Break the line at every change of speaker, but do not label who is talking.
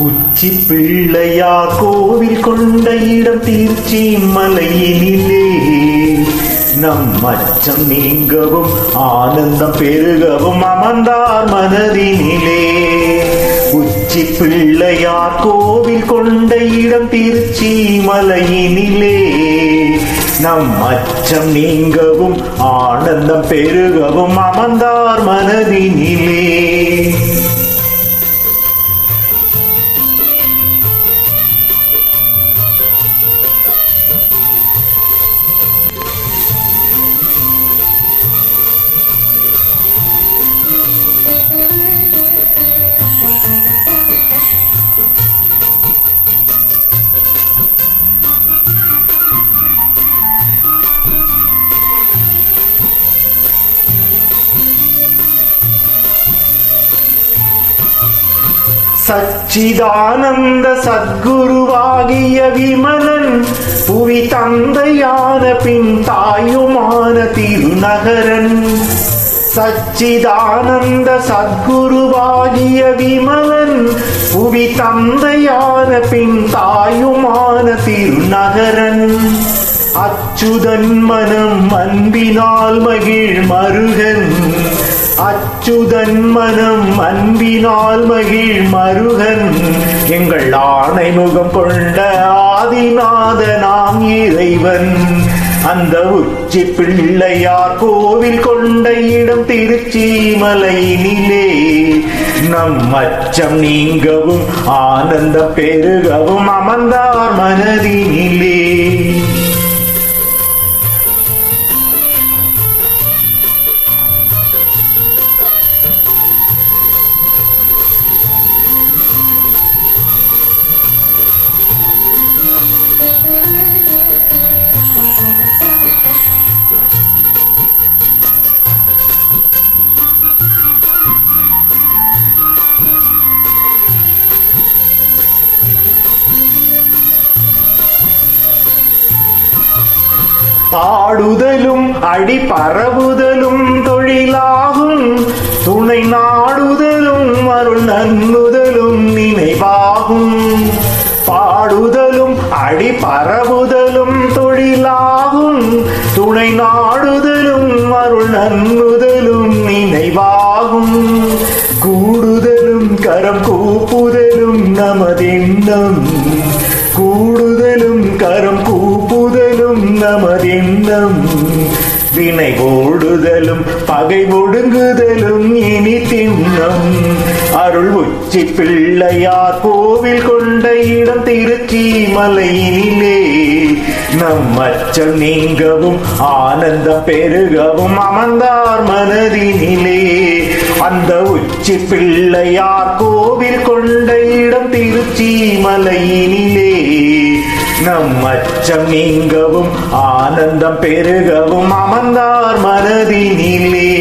உச்சி பிள்ளையார் கோவில் கொண்ட இடம் திருச்சி மலையினிலே நம் அச்சம் நீங்கவும் ஆனந்தம் பெருகவும் அமர்ந்தார் மனதினிலே. உச்சி பிள்ளையார் கோவில் கொண்ட இடம் திருச்சி மலையினிலே நம் அச்சம் நீங்கவும் ஆனந்தம் பெருகவும் அமர்ந்தார் மனதினிலே. சச்சிதானந்த சத்குருவாகிய விமலன் புவி தந்தையான பின் தாயுமான திருநகரன். சச்சிதானந்த சத்குருவாகிய விமலன் புவி தந்தையான பின் தாயுமான திருநகரன். அச்சுதன் மனம் அன்பினால் மகிழ் மருகன். அச்சுதன் மனம் அன்பினால் மகிழ் மருகன். எங்கள் ஆணை முகம் கொண்ட ஆதிநாத நாம் இறைவன். அந்த உச்சி பிள்ளையார் கோவில் கொண்ட இடம் திருச்சி மலையினிலே நம் அச்சம் நீங்கவும் ஆனந்தம் பெருகவும் அமர்ந்தார் மனதினிலே. பாடுதலும் அடி பரவுதலும் தொழிலாகும். துணை நாடுதலும் அருள் நன்முதலும் நினைவாகும். பாடுதலும் அடி பரவுதலும் தொழிலாகும். துணை நாடுதலும் அருள் நன்முதலும் நினைவாகும். கூடுதலும் கரம் கூப்புதலும் நமதெண்ணம். கூடுதலும் கரம் கூப்புதலும் நமதெண்ணம். வினை ஓடுதலும் பகை ஒடுங்குதலும் இனி திண்ணம். அருள் உச்சி பிள்ளையார் கோவில் கொண்ட இடம் திருச்சி மலையினிலே நம் அச்சம் நீங்கவும் ஆனந்தம் பெருகவும் அமர்ந்தார் மனதினிலே. அந்த உச்சி பிள்ளையார் கோவில் கொண்ட இடம் திருச்சி மலையினிலே நம் அச்சம் நீங்கவும் ஆனந்தம் பெருகவும் அமர்ந்தார் மனதினிலே.